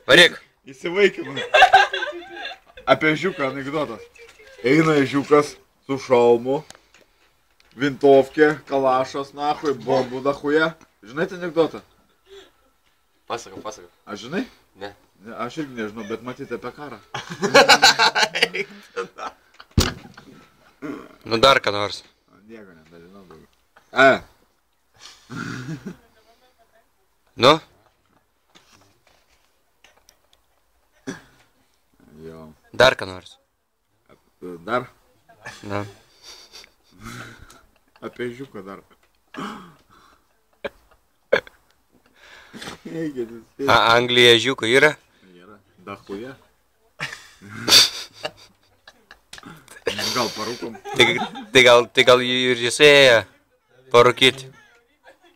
Varyk. Įsivaikinu. Apie žiūką anekdotas. Eina žiūkas su šalmu, vintovkė, kalašas, nahui, bombų dachuje. Žinai tą anekdotą? Pasakau. Aš žinai? Ne. Aš irgi nežinau, bet matyti apie karą. Nu dar ką nors. Nieko nedažinau daugiau. Nu? Jo. Dar ką nors. Dar? Na. Apie žiūką dar. Anglija žiūkų yra? Yra. Dachuje. Gal parūkom. Tai gal ir jis ėjo parūkyti.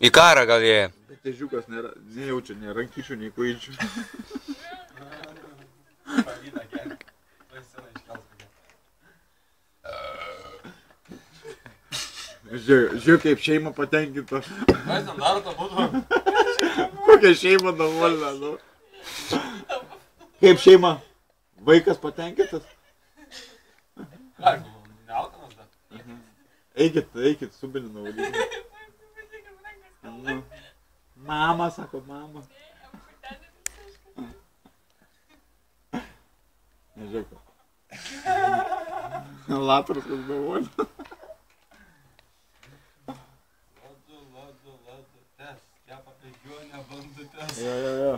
Į karą gal ėjo. Bet žiūkas nejaučia nei rankyčių, nei kojyčių. Žiūrėk, kaip šeima patenkinta. Kas ten daro tą būtų? Kokia šeima davolina, nu. Kaip šeima? Vaikas patenkintas? Ką, nealkanas dar? Eikit, subinį nuvalyti. Mama, sako, mama. Nežiūrėk. Latras, kas davolina. Jo.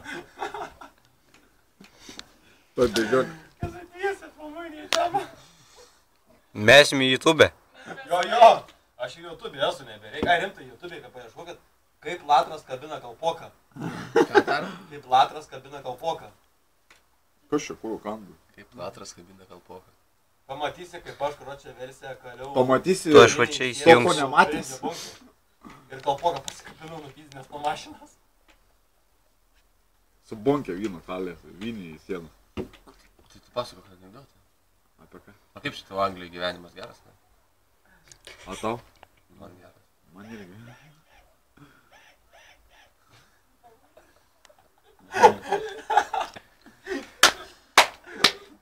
Tuoj bežionė. Kas atviesit, mamai, neįtama? Mesim į YouTube. Jo. Aš į YouTube esu nebereik. Ai, rimtai, YouTube, kad paieškokit, kaip latras kabina kalpoką. Ką dar? Kaip latras kabina kalpoką. Kas čia kuo kandu? Kaip latras kabina kalpoką. Pamatysi, kaip aš kročią versiją kaliau. Pamatysi, Tu aš va čia įsijungs. to, ko nematys. Ir kalpoką pasikabinau nuo fizinės po mašinas. Su bonkė vyno kalė, vynį į sieną. Tai tu pasakok anekdotą. Apie ką? O kaip šitą Anglijai gyvenimas geras, ne? O tau? Man geras. Man irgi.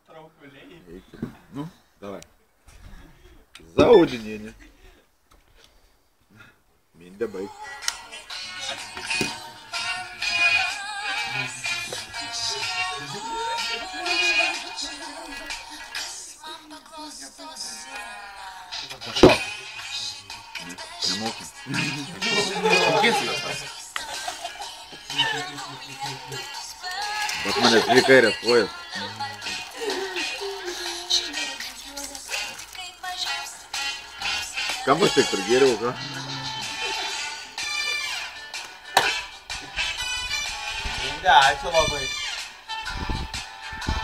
Traukuliai. Nu, davai. Zaudžinienė. Mindė baig. Pašok. Nemokai. Kokiesi jos tas? Bet mane dvi kairės kojas. Kam aš tik prigėriau, ką? Ne, ačiū labai.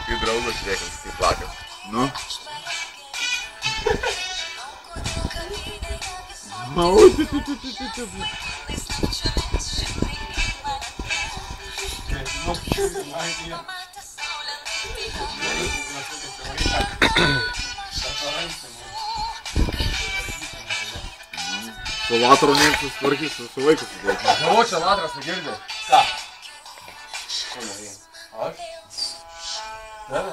Kaip draugas žiūrėkams, kaip plakas. Nu? Su latro nieks susitvarkys, su vaiku susitvarkys. O čia latras negirdė. Ką? Aš? Tave?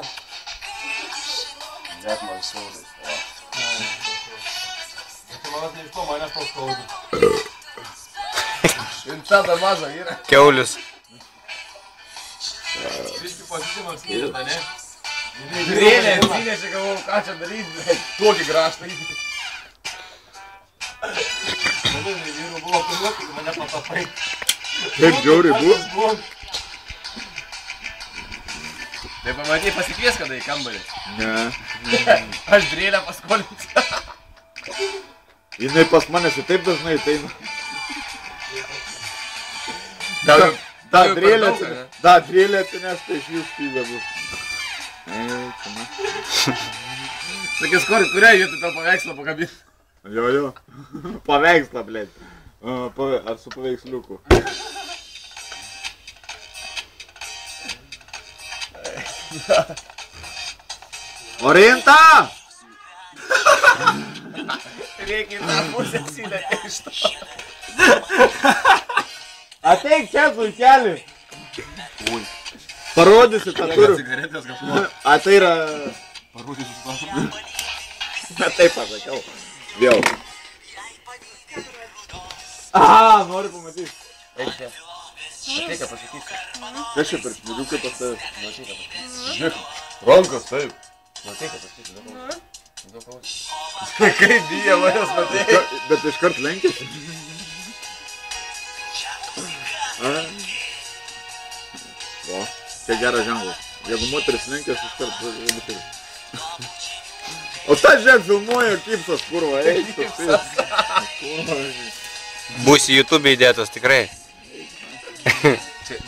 Net man saudai. Tai manas ne iš to manęs tau skaudu. Intada maža yra. Keulius. Viški pasitimą skyrėta, ne? Drėlė atsinešė, galvojau, ką čia daryti, bet tokį graštą įdėti. Malūnai vyrų buvo pirmuoti, kai mane patapai. Kaip žiauriai buvo? Tai pamatai, pasikvies kada į kambarį. Ne. Aš drėlę paskolinsiu. Jinai pas manęs ir taip dažnai ateina. Da drėlė atsineš, tai iš jūs įvedu. Sakys, kurią vietą tau paveikslą pakabinti? Jo. Paveikslą, blėt. Ar su paveiksliuku? Orinta! Reikia į tą pusę atsilėti iš to. Ateik čia, sulkelį. Parodysiu, ką turiu. Cigaretės kažko. A, tai yra... Parodysiu su Bet taip pasakiau. Vėl. Aha, noriu pamatyti. Eik čia. Matai, ką pasakysiu. Kas čia per šmiriukai pas tavęs? Matai, ką pasakysiu. Žiūrėk, rankas taip. Matai, ką pasakysiu. Daug klausysiu. Kaip bijo manęs, matai? Bet iškart lenkėsi. O, čia geras ženklas. Jeigu moteris lenkėsi, iškart labai turi. O ta žiūrėk filmuoja kipsas, kurva, eik tu. Būsi YouTube įdėtas tikrai.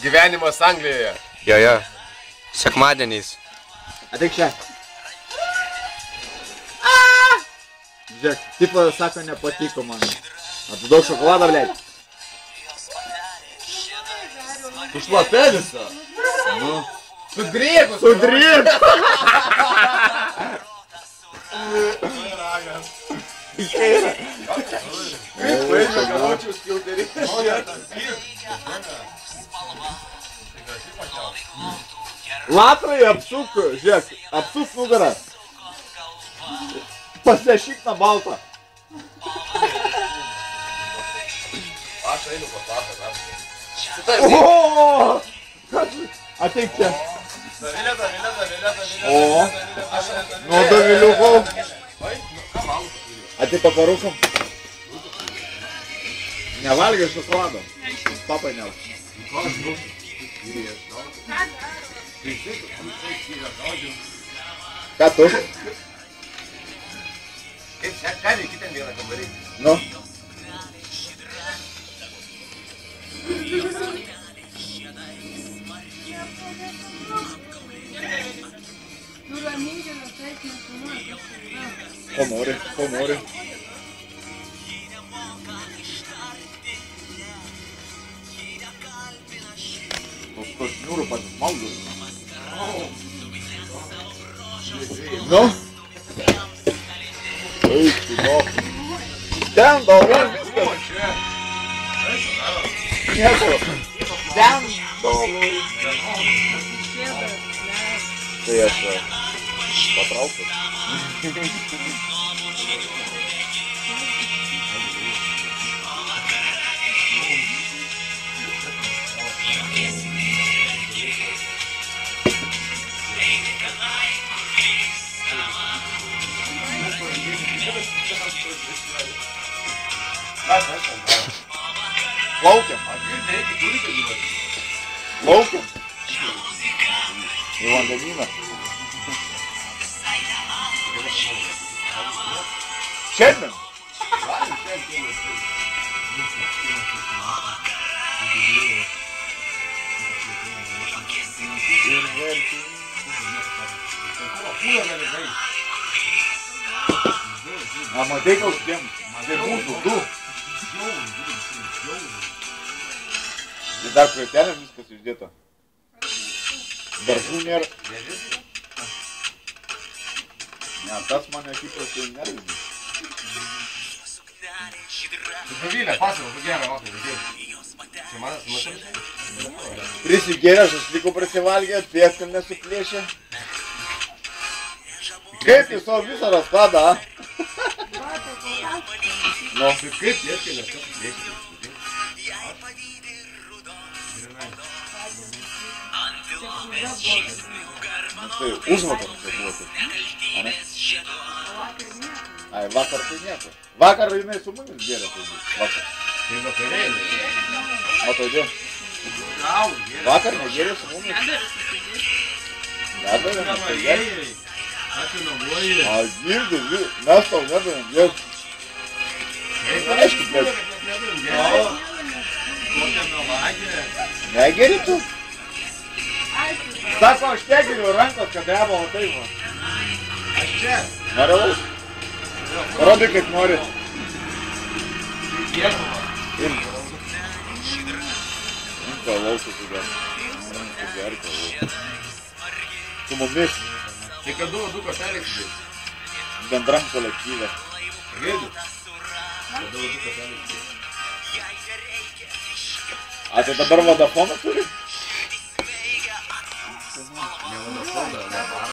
Gyvenimas Anglijoje. Jo. Sekmadieniais. Ateik čia. Žiūrėk, tipo sako nepatiko man. Atiduok šokoladą, blėt. Tu šlapelis, ta? Nu. Sudrėkus. Sudrėk. Kaip vaizdą gavočiau skilterį. Latrai apsuk, žiūrėk, apsuk nugarą. Pasirašyk tą baltą. Aš einu pas latą. O! Ateik čia. Davilėta. O, nuo Daviliuko. Ateik paparūkom. Nevalgai šokolado. Papai nevalgai. Ką tu? Kaip čia, ką veiki ten vieną kambarį? Nu. Ko nori? Tos šniūrų pasismaudu. Nu? Eik, no. Ten galva viskas. Nieko. Ten galva. Tai aš patraukiu. Plaukiam. Plaukiam. Į vandenyną. Šiandien. A matai kokiem? Tai mūsų du. Ir dar prie tenės viskas išdėta. Daržų nėra. Ne, tas mane kiprastai nervini. Davilė, pasakau, tu gerą vakar, vedėjai. Čia manas, matai? Prisigėręs, aš liko prasivalgę, pėskalnę suplėšę. Kaip į savo visą rastadą, a? Nu, kaip pėskalnės, kas suplėšė? Tai užvakar čia buvo taip, a ne? Ai, vakar tai nieko. Vakar jinai su mumis gėrė, tai vakar. Tai vakarėlė. Matau, dėl. Vakar negėrė su mumis. Nedavėm, tai gėrė. A, girdi, mes tau nedavėm, gėrė. Aišku, bet. Negėrė tu? Sako, aš tegiriu rankos, kad dreba, o taip, man. Aš čia. Nerealaus? Rodyk, kaip nori. Imk. Imk tą lausą sugerk. Su mumis. Tai kad du kortelės žais. Bendram kolektyve. Girdi? Kad du kortelės žais. A, tai dabar Vodafoną turi? viskas. Nevada.